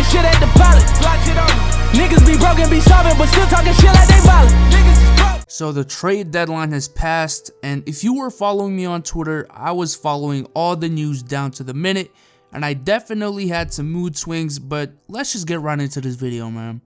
throwing shit at the pilot. Niggas be broken, be sobbing, but still talking shit like they violent. So the trade deadline has passed, and if you were following me on Twitter, I was following all the news down to the minute, and I definitely had some mood swings, but let's just get right into this video, man.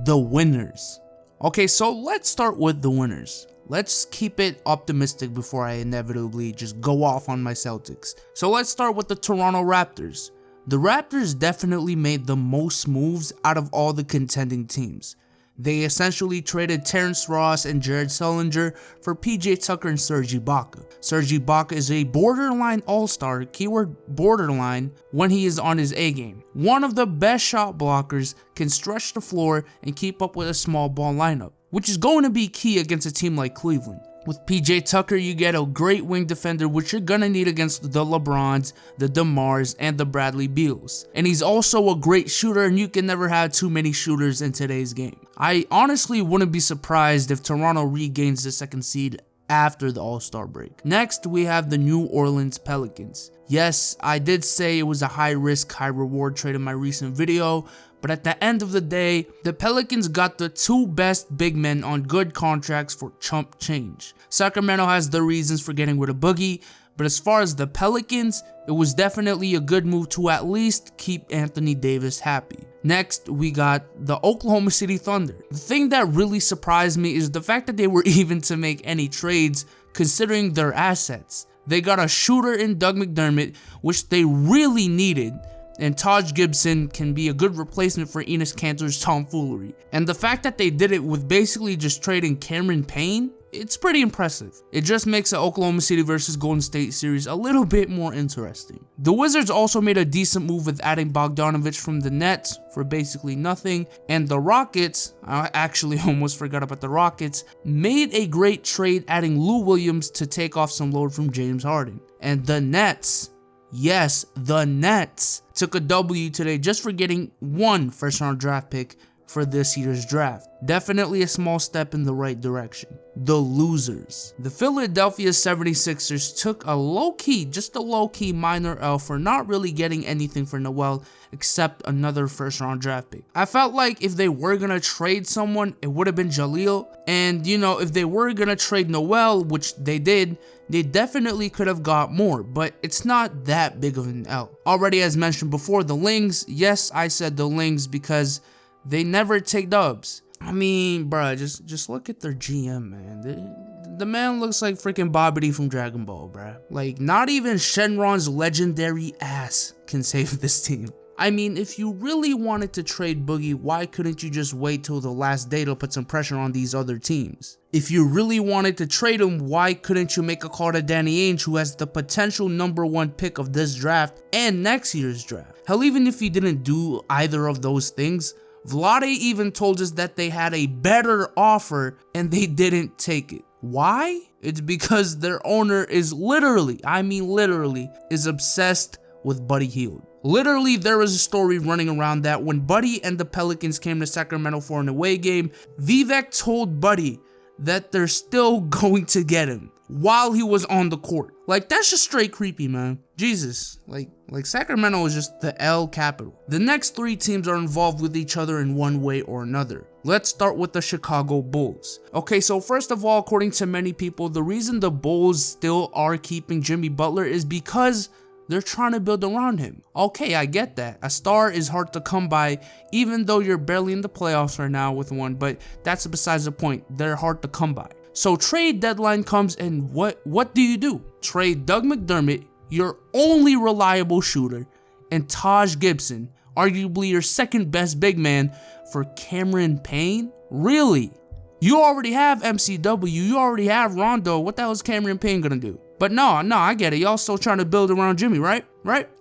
The winners. Okay, so let's start with the winners. Let's keep it optimistic before I inevitably just go off on my Celtics. So let's start with the Toronto Raptors. The Raptors definitely made the most moves out of all the contending teams. They essentially traded Terrence Ross and Jared Sullinger for PJ Tucker and Serge Ibaka. Serge Ibaka is a borderline all-star, keyword borderline, when he is on his A game. One of the best shot blockers, can stretch the floor and keep up with a small ball lineup, which is going to be key against a team like Cleveland. With PJ Tucker, you get a great wing defender, which you're gonna need against the LeBrons, the DeMars, and the Bradley Beals. And he's also a great shooter, and you can never have too many shooters in today's game. I honestly wouldn't be surprised if Toronto regains the second seed after the All-Star break. Next, we have the New Orleans Pelicans. Yes, I did say it was a high-risk, high-reward trade in my recent video, but at the end of the day, the Pelicans got the two best big men on good contracts for chump change. Sacramento has the reasons for getting rid of Boogie, but as far as the Pelicans, it was definitely a good move to at least keep Anthony Davis happy. Next, we got the Oklahoma City Thunder. The thing that really surprised me is the fact that they were even to make any trades considering their assets. They got a shooter in Doug McDermott, which they really needed, and Taj Gibson can be a good replacement for Enes Kanter's tomfoolery. And the fact that they did it with basically just trading Cameron Payne, it's pretty impressive. It just makes the Oklahoma City versus Golden State series a little bit more interesting. The Wizards also made a decent move with adding Bogdanovich from the Nets for basically nothing, and the Rockets, I actually almost forgot about the Rockets, made a great trade adding Lou Williams to take off some load from James Harden. And the Nets, yes, the Nets took a W today just for getting one first-round draft pick for this year's draft. Definitely a small step in the right direction. The losers. The Philadelphia 76ers took a low-key, just a low-key minor L for not really getting anything for Noel except another first-round draft pick. I felt like if they were gonna trade someone, it would have been Jaleel. And you know, if they were gonna trade Noel, which they did, they definitely could have got more, but it's not that big of an L. Already as mentioned before, the Lings, yes, I said the Lings because they never take dubs. I mean, bruh, just look at their GM, man. The man looks like freaking Babidi from Dragon Ball, bruh. Like, not even Shenron's legendary ass can save this team. I mean, if you really wanted to trade Boogie, why couldn't you just wait till the last day to put some pressure on these other teams? If you really wanted to trade him, why couldn't you make a call to Danny Ainge, who has the potential #1 pick of this draft and next year's draft? Hell, even if you didn't do either of those things, Vlade even told us that they had a better offer and they didn't take it. Why? It's because their owner is literally, I mean literally, is obsessed with Buddy Hield. Literally, there was a story running around that when Buddy and the Pelicans came to Sacramento for an away game, Vivek told Buddy that they're still going to get him while he was on the court. Like, that's just straight creepy, man. Jesus, like Sacramento is just the L capital. The next three teams are involved with each other in one way or another. Let's start with the Chicago Bulls. Okay, so first of all, according to many people, the reason the Bulls still are keeping Jimmy Butler is because they're trying to build around him. Okay, I get that. A star is hard to come by, even though you're barely in the playoffs right now with one, but that's besides the point. They're hard to come by. So trade deadline comes, and what do? Trade Doug McDermott, your only reliable shooter, and Taj Gibson, arguably your second best big man, for Cameron Payne? Really? You already have MCW, you already have Rondo. What the hell is Cameron Payne gonna do? But no, I get it. Y'all still trying to build around Jimmy, right?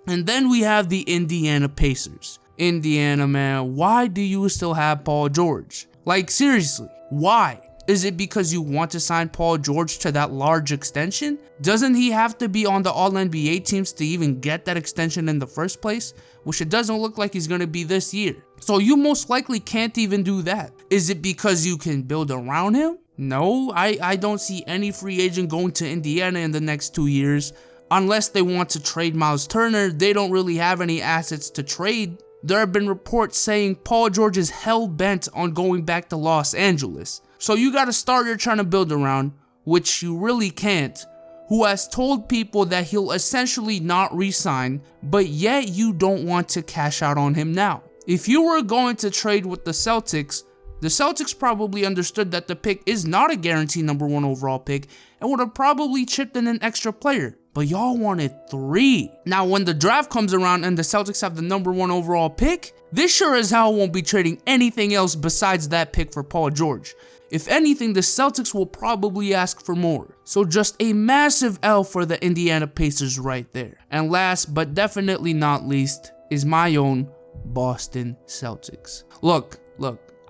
And then we have the Indiana Pacers. Indiana, man, why do you still have Paul George? Like, seriously, why? Is it because you want to sign Paul George to that large extension? Doesn't he have to be on the All-NBA teams to even get that extension in the first place? Which it doesn't look like he's going to be this year. So you most likely can't even do that. Is it because you can build around him? No, I don't see any free agent going to Indiana in the next 2 years. Unless they want to trade Miles Turner, they don't really have any assets to trade there have been reports saying Paul George is hell-bent on going back to Los Angeles. So you got a star you're trying to build around, which you really can't, who has told people that he'll essentially not re-sign, but yet you don't want to cash out on him now. If you were going to trade with the Celtics probably understood that the pick is not a guaranteed #1 overall pick and would have probably chipped in an extra player. But y'all wanted 3. Now when the draft comes around and the Celtics have the #1 overall pick, this sure as hell won't be trading anything else besides that pick for Paul George. If anything, the Celtics will probably ask for more. So just a massive L for the Indiana Pacers right there. And last but definitely not least is my own Boston Celtics. Look,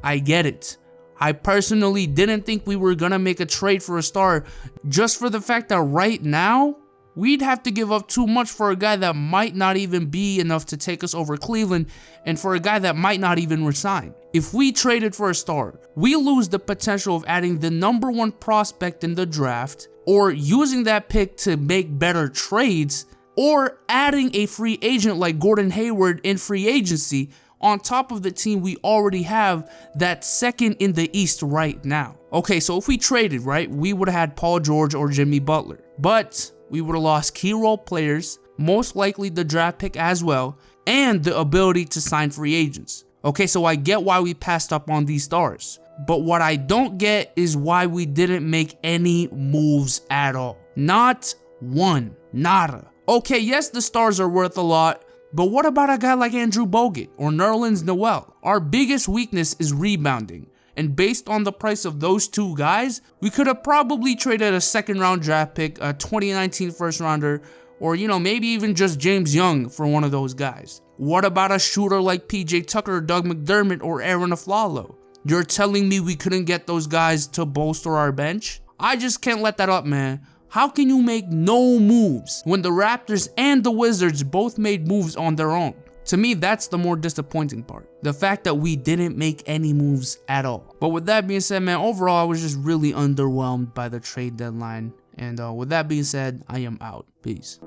I get it. I personally didn't think we were gonna make a trade for a star just for the fact that right now, we'd have to give up too much for a guy that might not even be enough to take us over Cleveland and for a guy that might not even resign. If we traded for a star, we lose the potential of adding the #1 prospect in the draft or using that pick to make better trades or adding a free agent like Gordon Hayward in free agency on top of the team we already have that's second in the East right now. Okay, so if we traded, right, we would have had Paul George or Jimmy Butler, but we would have lost key role players, most likely the draft pick as well, and the ability to sign free agents. Okay, so I get why we passed up on these stars, but what I don't get is why we didn't make any moves at all. Not one, nada. Okay, yes, the stars are worth a lot, but what about a guy like Andrew Bogut or Nerlens Noel? Our biggest weakness is rebounding. And based on the price of those 2 guys, we could have probably traded a 2nd round draft pick, a 2019 first rounder, or maybe even just James Young for one of those guys. What about a shooter like PJ Tucker, Doug McDermott, or Aaron Aflalo? You're telling me we couldn't get those guys to bolster our bench? I just can't let that up, man. How can you make no moves when the Raptors and the Wizards both made moves on their own? To me, that's the more disappointing part. The fact that we didn't make any moves at all. But with that being said, man, overall, I was just really underwhelmed by the trade deadline. And with that being said, I am out. Peace.